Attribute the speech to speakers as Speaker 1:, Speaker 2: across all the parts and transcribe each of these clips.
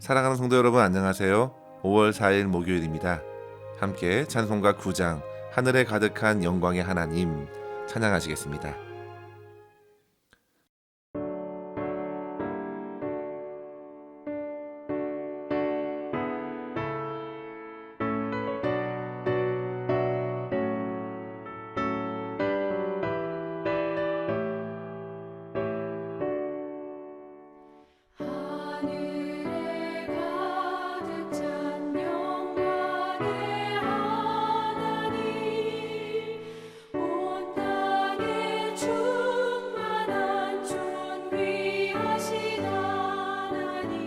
Speaker 1: 사랑하는 성도 여러분, 안녕하세요. 5월 4일 목요일입니다. 함께 찬송가 9장 하늘에 가득한 영광의 하나님 찬양하시겠습니다.
Speaker 2: 하늘에 가득 찬 영광의 하나님, 온 땅에 충만한 존귀하신 하나님,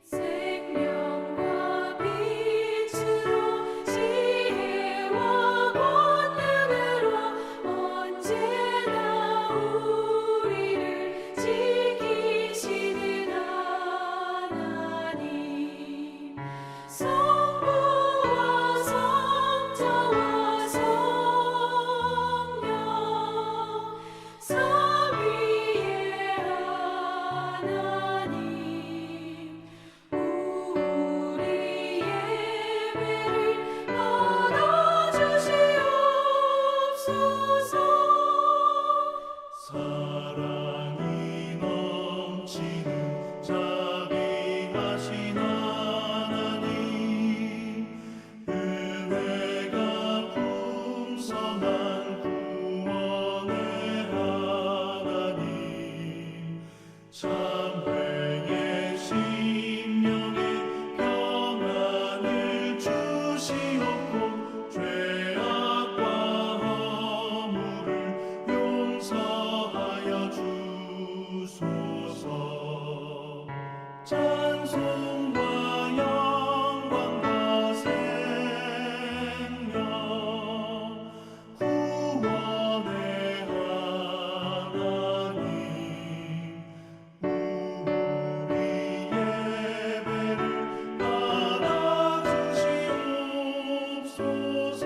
Speaker 2: 생명과 빛으로 지혜와 권능으로 언제나 우리를 지키시는 하나님, 성부와 성자와 성령 삼위의 하나님, 우리 예배를 받아주시옵소서.
Speaker 3: 사랑이 넘치는 자비하신 하나님, 은혜가 풍성한 구원의 하나님, 참회의 심령에 평안을 주시옵고 죄악과 허물을 용서하여 주소서. 찬송과 영광과 생명, 구원의 하나님, 우리 예배를 받아주시옵소서.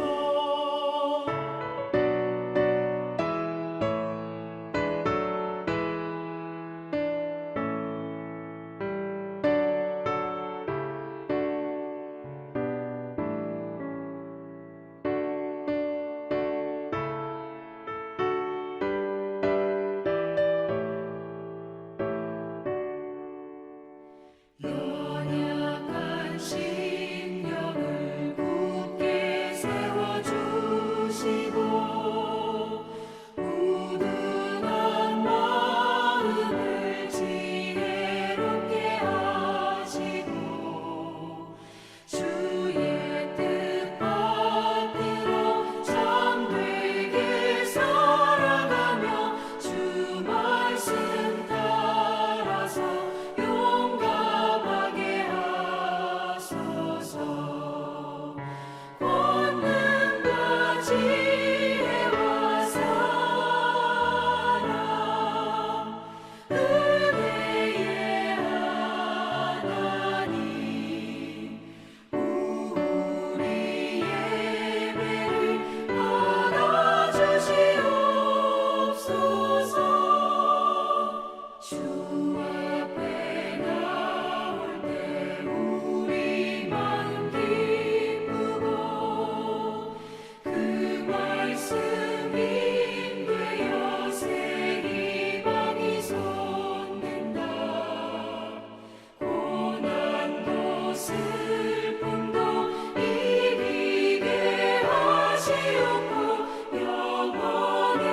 Speaker 2: 연약한 심령을 굳게 세워주시고, 우둔한 마음을 지혜롭게 하시고, 주의 뜻 받들어 참되게 살아가며 주 말씀 따라서 용감하게 하소서. 권능과 지혜와 사랑, 은혜의 하나님, 우리 예배를 받아주시옵소서. 주 앞에 나올 때 우리 마음 기쁘고, 그 말씀이 되어 새 희망이 솟는다. 고난도 슬픔도 이기게 하시옵고, 영원에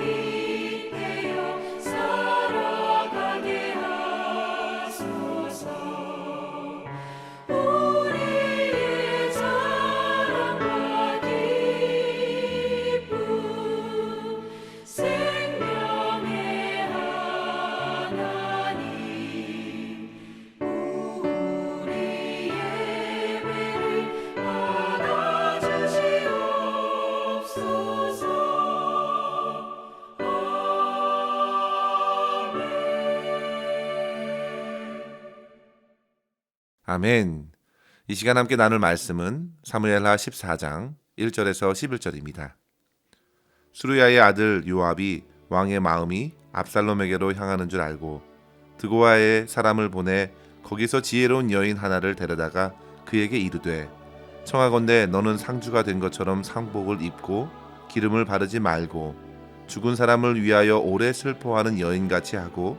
Speaker 2: 잇대어 살아가게 하소서. 우리의 자랑과 기쁨, 생명의 하나님, 우리 예배를 받아주시옵소서.
Speaker 1: 아멘. 이 시간 함께 나눌 말씀은 사무엘하 14장 1절에서 11절입니다. 수르야의 아들 요압이 왕의 마음이 압살롬에게로 향하는 줄 알고 드고아의 사람을 보내 거기서 지혜로운 여인 하나를 데려다가 그에게 이르되 청하건대 너는 상주가 된 것처럼 상복을 입고 기름을 바르지 말고 죽은 사람을 위하여 오래 슬퍼하는 여인같이 하고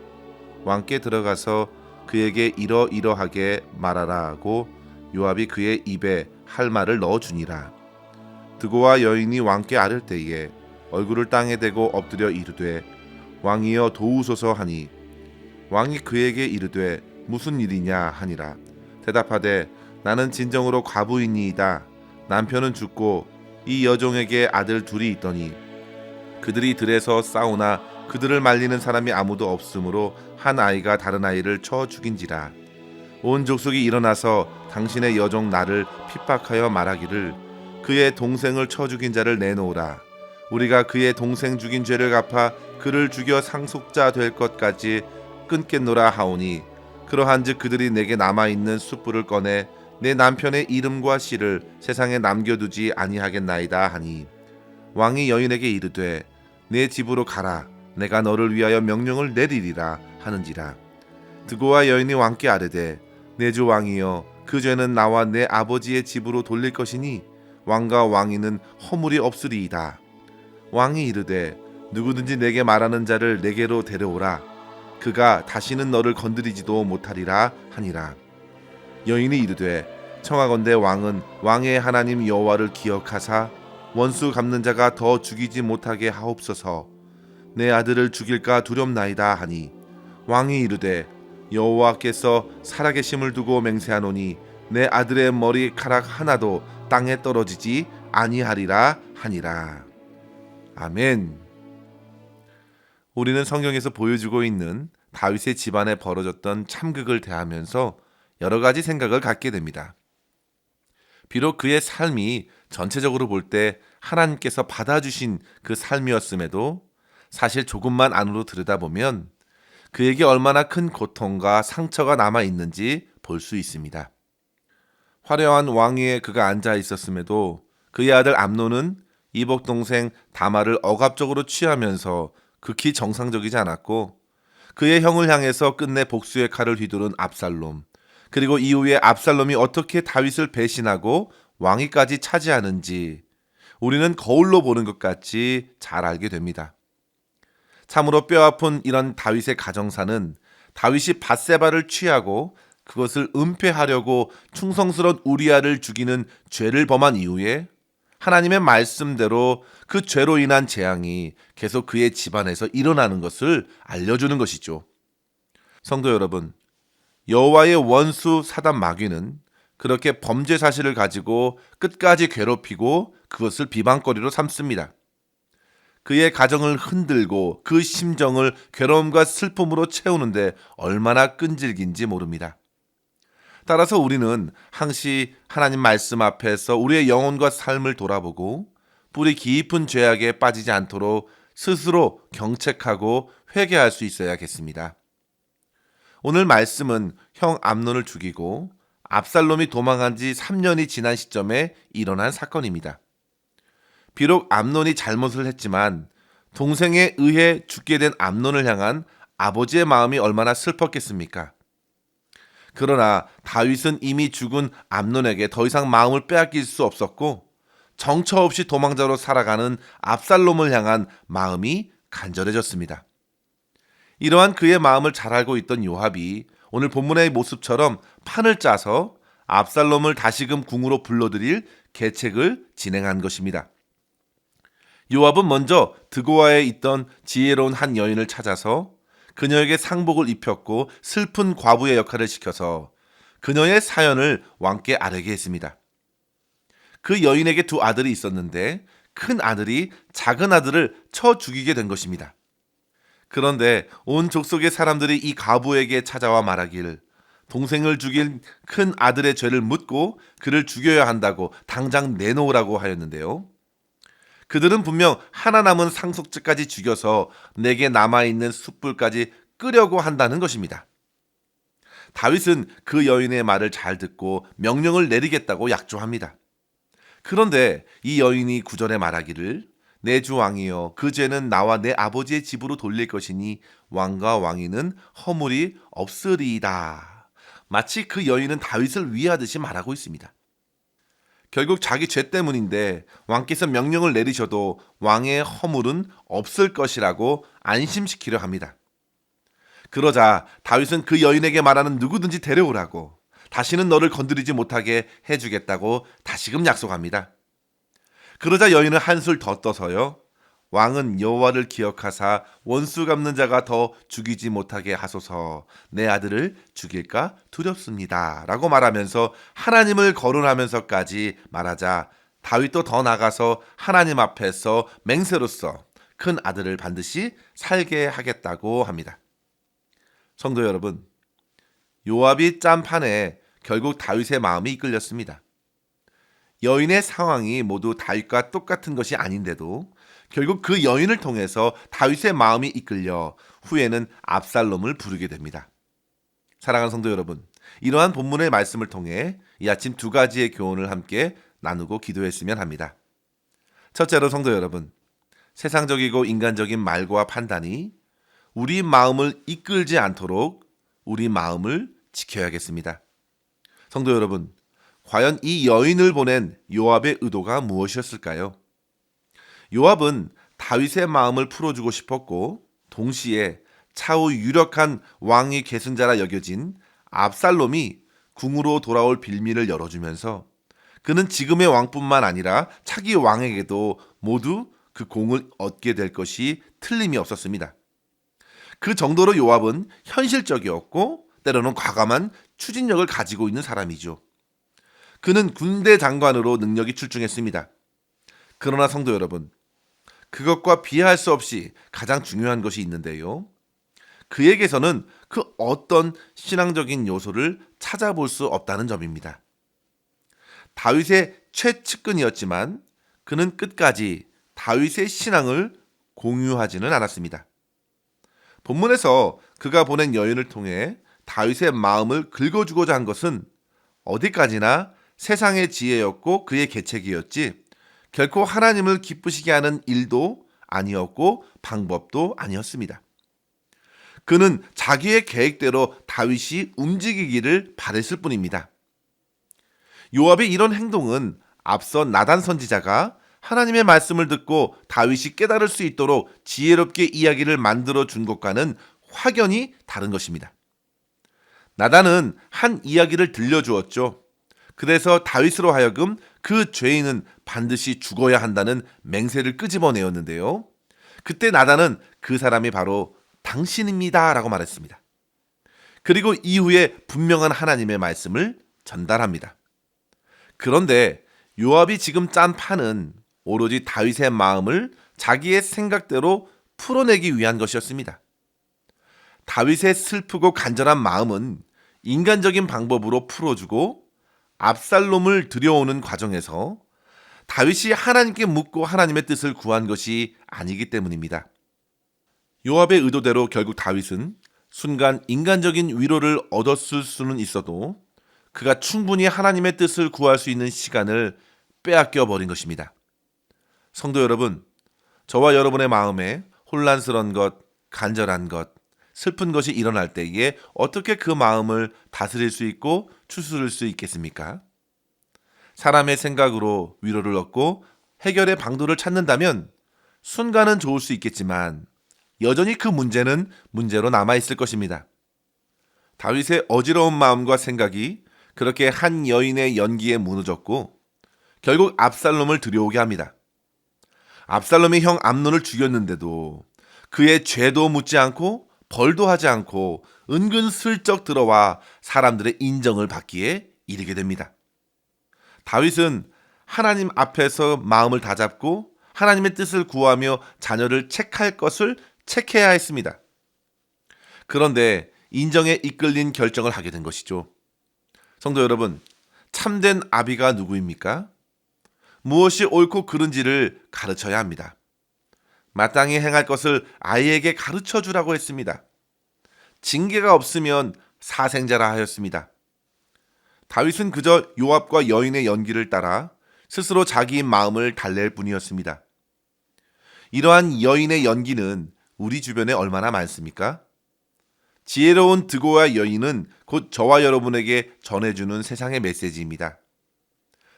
Speaker 1: 왕께 들어가서 그에게 이러이러하게 말하라 하고 요압이 그의 입에 할 말을 넣어주니라. 드고와 여인이 왕께 아를 때에 얼굴을 땅에 대고 엎드려 이르되 왕이여 도우소서 하니 왕이 그에게 이르되 무슨 일이냐 하니라. 대답하되 나는 진정으로 과부이니이다. 남편은 죽고 이 여종에게 아들 둘이 있더니 그들이 들에서 싸우나 그들을 말리는 사람이 아무도 없으므로 한 아이가 다른 아이를 쳐 죽인지라. 온 족속이 일어나서 당신의 여종 나를 핍박하여 말하기를 그의 동생을 쳐 죽인 자를 내놓으라. 우리가 그의 동생 죽인 죄를 갚아 그를 죽여 상속자 될 것까지 끊겠노라 하오니 그러한즉 그들이 내게 남아있는 숯불을 꺼내 내 남편의 이름과 씨를 세상에 남겨두지 아니하겠나이다 하니 왕이 여인에게 이르되 내 집으로 가라. 내가 너를 위하여 명령을 내리리라 하는지라. 드고와 여인이 왕께 아뢰되 내 주 왕이여 그 죄는 나와 내 아버지의 집으로 돌릴 것이니 왕과 왕이는 허물이 없으리이다. 왕이 이르되 누구든지 내게 말하는 자를 내게로 데려오라. 그가 다시는 너를 건드리지도 못하리라 하니라. 여인이 이르되 청하건대 왕은 왕의 하나님 여호와를 기억하사 원수 갚는 자가 더 죽이지 못하게 하옵소서. 내 아들을 죽일까 두렵나이다 하니 왕이 이르되 여호와께서 살아계심을 두고 맹세하노니 내 아들의 머리카락 하나도 땅에 떨어지지 아니하리라 하니라. 아멘. 우리는 성경에서 보여주고 있는 다윗의 집안에 벌어졌던 참극을 대하면서 여러 가지 생각을 갖게 됩니다. 비록 그의 삶이 전체적으로 볼 때 하나님께서 받아주신 그 삶이었음에도 사실 조금만 안으로 들여다보면 그에게 얼마나 큰 고통과 상처가 남아 있는지 볼 수 있습니다. 화려한 왕위에 그가 앉아 있었음에도 그의 아들 암논은 이복 동생 다말을 억압적으로 취하면서 극히 정상적이지 않았고 그의 형을 향해서 끝내 복수의 칼을 휘두른 압살롬, 그리고 이후에 압살롬이 어떻게 다윗을 배신하고 왕위까지 차지하는지 우리는 거울로 보는 것 같이 잘 알게 됩니다. 참으로 뼈아픈 이런 다윗의 가정사는 다윗이 밧세바를 취하고 그것을 은폐하려고 충성스러운 우리아를 죽이는 죄를 범한 이후에 하나님의 말씀대로 그 죄로 인한 재앙이 계속 그의 집안에서 일어나는 것을 알려주는 것이죠. 성도 여러분, 여호와의 원수 사단 마귀는 그렇게 범죄 사실을 가지고 끝까지 괴롭히고 그것을 비방거리로 삼습니다. 그의 가정을 흔들고 그 심정을 괴로움과 슬픔으로 채우는데 얼마나 끈질긴지 모릅니다. 따라서 우리는 항시 하나님 말씀 앞에서 우리의 영혼과 삶을 돌아보고 뿌리 깊은 죄악에 빠지지 않도록 스스로 경책하고 회개할 수 있어야겠습니다. 오늘 말씀은 형 암논을 죽이고 압살롬이 도망한 지 3년이 지난 시점에 일어난 사건입니다. 비록 암논이 잘못을 했지만 동생에 의해 죽게 된 암논을 향한 아버지의 마음이 얼마나 슬펐겠습니까? 그러나 다윗은 이미 죽은 암논에게 더 이상 마음을 빼앗길 수 없었고 정처 없이 도망자로 살아가는 압살롬을 향한 마음이 간절해졌습니다. 이러한 그의 마음을 잘 알고 있던 요압이 오늘 본문의 모습처럼 판을 짜서 압살롬을 다시금 궁으로 불러들일 계책을 진행한 것입니다. 요압은 먼저 드고아에 있던 지혜로운 한 여인을 찾아서 그녀에게 상복을 입혔고 슬픈 과부의 역할을 시켜서 그녀의 사연을 왕께 아뢰게 했습니다. 그 여인에게 두 아들이 있었는데 큰 아들이 작은 아들을 쳐 죽이게 된 것입니다. 그런데 온 족속의 사람들이 이 과부에게 찾아와 말하길 동생을 죽인 큰 아들의 죄를 묻고 그를 죽여야 한다고 당장 내놓으라고 하였는데요. 그들은 분명 하나 남은 상속자까지 죽여서 내게 남아있는 숯불까지 끄려고 한다는 것입니다. 다윗은 그 여인의 말을 잘 듣고 명령을 내리겠다고 약조합니다. 그런데 이 여인이 9절에 말하기를 내 주 왕이여 그 죄는 나와 내 아버지의 집으로 돌릴 것이니 왕과 왕위는 허물이 없으리이다. 마치 그 여인은 다윗을 위하듯이 말하고 있습니다. 결국 자기 죄 때문인데 왕께서 명령을 내리셔도 왕의 허물은 없을 것이라고 안심시키려 합니다. 그러자 다윗은 그 여인에게 말하는 누구든지 데려오라고, 다시는 너를 건드리지 못하게 해주겠다고 다시금 약속합니다. 그러자 여인은 한술 더 떠서요, 왕은 여호와를 기억하사 원수 갚는 자가 더 죽이지 못하게 하소서, 내 아들을 죽일까 두렵습니다 라고 말하면서 하나님을 거론하면서까지 말하자 다윗도 더 나가서 하나님 앞에서 맹세로서 큰 아들을 반드시 살게 하겠다고 합니다. 성도 여러분, 요압이 짠 판에 결국 다윗의 마음이 이끌렸습니다. 여인의 상황이 모두 다윗과 똑같은 것이 아닌데도 결국 그 여인을 통해서 다윗의 마음이 이끌려 후에는 압살롬을 부르게 됩니다. 사랑하는 성도 여러분, 이러한 본문의 말씀을 통해 이 아침 두 가지의 교훈을 함께 나누고 기도했으면 합니다. 첫째로 성도 여러분, 세상적이고 인간적인 말과 판단이 우리 마음을 이끌지 않도록 우리 마음을 지켜야겠습니다. 성도 여러분, 과연 이 여인을 보낸 요압의 의도가 무엇이었을까요? 요압은 다윗의 마음을 풀어주고 싶었고 동시에 차후 유력한 왕위 계승자라 여겨진 압살롬이 궁으로 돌아올 빌미를 열어주면서 그는 지금의 왕뿐만 아니라 차기 왕에게도 모두 그 공을 얻게 될 것이 틀림이 없었습니다. 그 정도로 요압은 현실적이었고 때로는 과감한 추진력을 가지고 있는 사람이죠. 그는 군대 장관으로 능력이 출중했습니다. 그러나 성도 여러분, 그것과 비할 수 없이 가장 중요한 것이 있는데요. 그에게서는 그 어떤 신앙적인 요소를 찾아볼 수 없다는 점입니다. 다윗의 최측근이었지만 그는 끝까지 다윗의 신앙을 공유하지는 않았습니다. 본문에서 그가 보낸 여인을 통해 다윗의 마음을 긁어주고자 한 것은 어디까지나 세상의 지혜였고 그의 계책이었지 결코 하나님을 기쁘시게 하는 일도 아니었고 방법도 아니었습니다. 그는 자기의 계획대로 다윗이 움직이기를 바랬을 뿐입니다. 요압의 이런 행동은 앞서 나단 선지자가 하나님의 말씀을 듣고 다윗이 깨달을 수 있도록 지혜롭게 이야기를 만들어 준 것과는 확연히 다른 것입니다. 나단은 한 이야기를 들려주었죠. 그래서 다윗으로 하여금 그 죄인은 반드시 죽어야 한다는 맹세를 끄집어내었는데요. 그때 나단은 그 사람이 바로 당신입니다 라고 말했습니다. 그리고 이후에 분명한 하나님의 말씀을 전달합니다. 그런데 요압이 지금 짠 판은 오로지 다윗의 마음을 자기의 생각대로 풀어내기 위한 것이었습니다. 다윗의 슬프고 간절한 마음은 인간적인 방법으로 풀어주고 압살롬을 들여오는 과정에서 다윗이 하나님께 묻고 하나님의 뜻을 구한 것이 아니기 때문입니다. 요압의 의도대로 결국 다윗은 순간 인간적인 위로를 얻었을 수는 있어도 그가 충분히 하나님의 뜻을 구할 수 있는 시간을 빼앗겨 버린 것입니다. 성도 여러분, 저와 여러분의 마음에 혼란스러운 것, 간절한 것, 슬픈 것이 일어날 때에 어떻게 그 마음을 다스릴 수 있고 추스릴 수 있겠습니까? 사람의 생각으로 위로를 얻고 해결의 방도를 찾는다면 순간은 좋을 수 있겠지만 여전히 그 문제는 문제로 남아있을 것입니다. 다윗의 어지러운 마음과 생각이 그렇게 한 여인의 연기에 무너졌고 결국 압살롬을 들여오게 합니다. 압살롬이 형 암논을 죽였는데도 그의 죄도 묻지 않고 벌도 하지 않고 은근슬쩍 들어와 사람들의 인정을 받기에 이르게 됩니다. 다윗은 하나님 앞에서 마음을 다잡고 하나님의 뜻을 구하며 자녀를 책할 것을 책해야 했습니다. 그런데 인정에 이끌린 결정을 하게 된 것이죠. 성도 여러분, 참된 아비가 누구입니까? 무엇이 옳고 그른지를 가르쳐야 합니다. 마땅히 행할 것을 아이에게 가르쳐 주라고 했습니다. 징계가 없으면 사생자라 하였습니다. 다윗은 그저 요압과 여인의 연기를 따라 스스로 자기 마음을 달랠 뿐이었습니다. 이러한 여인의 연기는 우리 주변에 얼마나 많습니까? 지혜로운 드고와 여인은 곧 저와 여러분에게 전해주는 세상의 메시지입니다.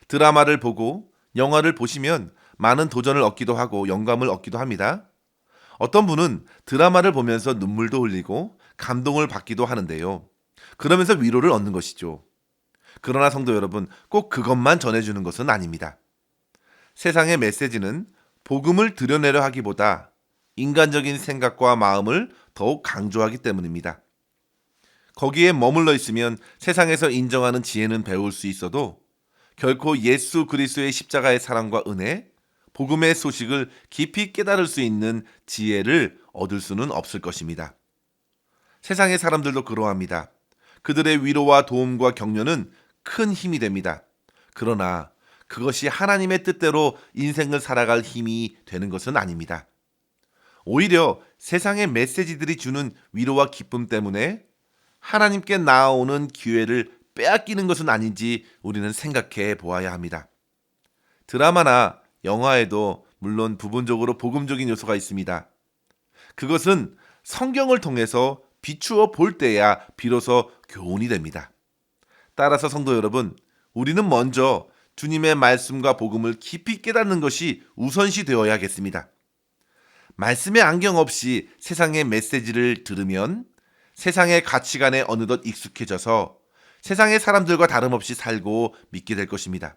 Speaker 1: 드라마를 보고 영화를 보시면 많은 도전을 얻기도 하고 영감을 얻기도 합니다. 어떤 분은 드라마를 보면서 눈물도 흘리고 감동을 받기도 하는데요. 그러면서 위로를 얻는 것이죠. 그러나 성도 여러분, 꼭 그것만 전해주는 것은 아닙니다. 세상의 메시지는 복음을 드러내려 하기보다 인간적인 생각과 마음을 더욱 강조하기 때문입니다. 거기에 머물러 있으면 세상에서 인정하는 지혜는 배울 수 있어도 결코 예수 그리스도의 십자가의 사랑과 은혜, 복음의 소식을 깊이 깨달을 수 있는 지혜를 얻을 수는 없을 것입니다. 세상의 사람들도 그러합니다. 그들의 위로와 도움과 격려는 큰 힘이 됩니다. 그러나 그것이 하나님의 뜻대로 인생을 살아갈 힘이 되는 것은 아닙니다. 오히려 세상의 메시지들이 주는 위로와 기쁨 때문에 하나님께 나아오는 기회를 빼앗기는 것은 아닌지 우리는 생각해 보아야 합니다. 드라마나 영화에도 물론 부분적으로 복음적인 요소가 있습니다. 그것은 성경을 통해서 비추어 볼 때야 비로소 교훈이 됩니다. 따라서 성도 여러분, 우리는 먼저 주님의 말씀과 복음을 깊이 깨닫는 것이 우선시 되어야겠습니다. 말씀의 안경 없이 세상의 메시지를 들으면 세상의 가치관에 어느덧 익숙해져서 세상의 사람들과 다름없이 살고 믿게 될 것입니다.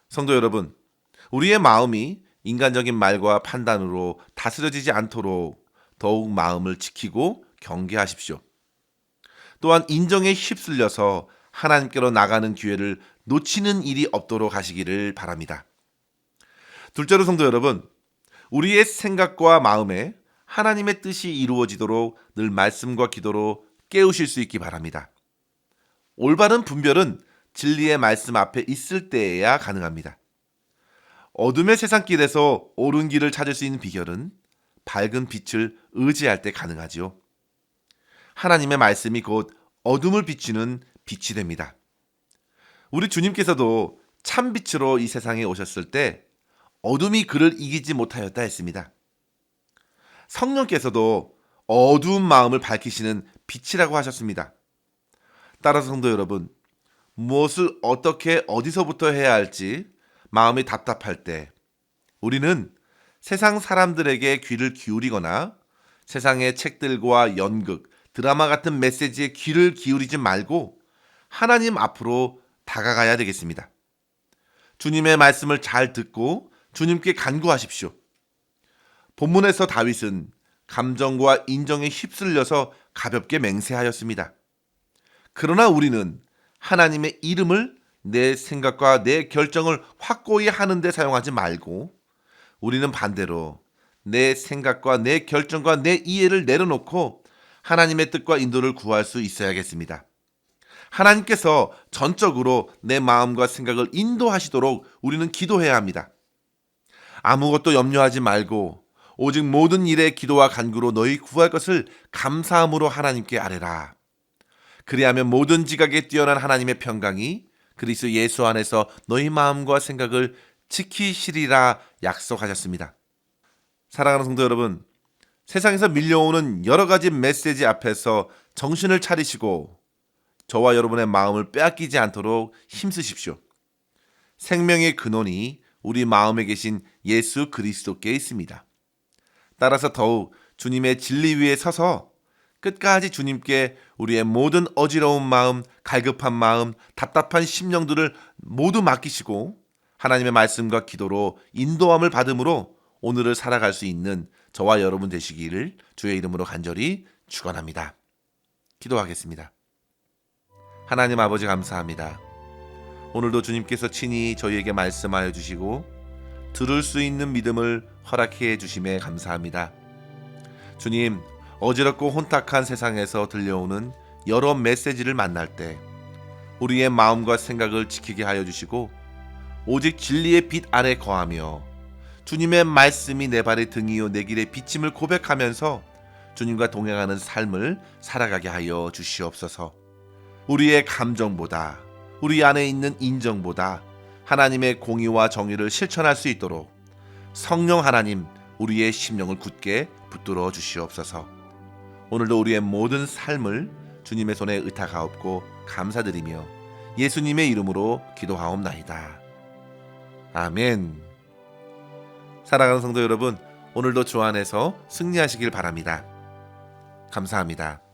Speaker 1: 성도 여러분, 우리의 마음이 인간적인 말과 판단으로 다스려지지 않도록 더욱 마음을 지키고 경계하십시오. 또한 인정에 휩쓸려서 하나님께로 나가는 기회를 놓치는 일이 없도록 하시기를 바랍니다. 둘째로 성도 여러분, 우리의 생각과 마음에 하나님의 뜻이 이루어지도록 늘 말씀과 기도로 깨우실 수 있기 바랍니다. 올바른 분별은 진리의 말씀 앞에 있을 때에야 가능합니다. 어둠의 세상길에서 옳은 길을 찾을 수 있는 비결은 밝은 빛을 의지할 때 가능하지요. 하나님의 말씀이 곧 어둠을 비추는 빛이 됩니다. 우리 주님께서도 참빛으로 이 세상에 오셨을 때 어둠이 그를 이기지 못하였다 했습니다. 성령께서도 어두운 마음을 밝히시는 빛이라고 하셨습니다. 따라서 성도 여러분, 무엇을 어떻게 어디서부터 해야 할지 마음이 답답할 때 우리는 세상 사람들에게 귀를 기울이거나 세상의 책들과 연극, 드라마 같은 메시지에 귀를 기울이지 말고 하나님 앞으로 다가가야 되겠습니다. 주님의 말씀을 잘 듣고 주님께 간구하십시오. 본문에서 다윗은 감정과 인정에 휩쓸려서 가볍게 맹세하였습니다. 그러나 우리는 하나님의 이름을 내 생각과 내 결정을 확고히 하는 데 사용하지 말고 우리는 반대로 내 생각과 내 결정과 내 이해를 내려놓고 하나님의 뜻과 인도를 구할 수 있어야겠습니다. 하나님께서 전적으로 내 마음과 생각을 인도하시도록 우리는 기도해야 합니다. 아무것도 염려하지 말고 오직 모든 일에 기도와 간구로 너희 구할 것을 감사함으로 하나님께 아뢰라. 그리하면 모든 지각에 뛰어난 하나님의 평강이 그리스도 예수 안에서 너희 마음과 생각을 지키시리라 약속하셨습니다. 사랑하는 성도 여러분, 세상에서 밀려오는 여러 가지 메시지 앞에서 정신을 차리시고 저와 여러분의 마음을 빼앗기지 않도록 힘쓰십시오. 생명의 근원이 우리 마음에 계신 예수 그리스도께 있습니다. 따라서 더욱 주님의 진리 위에 서서 끝까지 주님께 우리의 모든 어지러운 마음, 갈급한 마음, 답답한 심령들을 모두 맡기시고 하나님의 말씀과 기도로 인도함을 받음으로 오늘을 살아갈 수 있는 저와 여러분 되시기를 주의 이름으로 간절히 축원합니다. 기도하겠습니다. 하나님 아버지 감사합니다. 오늘도 주님께서 친히 저희에게 말씀하여 주시고 들을 수 있는 믿음을 허락해 주심에 감사합니다. 주님, 어지럽고 혼탁한 세상에서 들려오는 여러 메시지를 만날 때 우리의 마음과 생각을 지키게 하여 주시고 오직 진리의 빛 안에 거하며 주님의 말씀이 내 발의 등이요 내 길의 비침을 고백하면서 주님과 동행하는 삶을 살아가게 하여 주시옵소서. 우리의 감정보다 우리 안에 있는 인정보다 하나님의 공의와 정의를 실천할 수 있도록 성령 하나님 우리의 심령을 굳게 붙들어 주시옵소서. 오늘도 우리의 모든 삶을 주님의 손에 의탁하옵고 감사드리며 예수님의 이름으로 기도하옵나이다. 아멘. 사랑하는 성도 여러분, 오늘도 주 안에서 승리하시길 바랍니다. 감사합니다.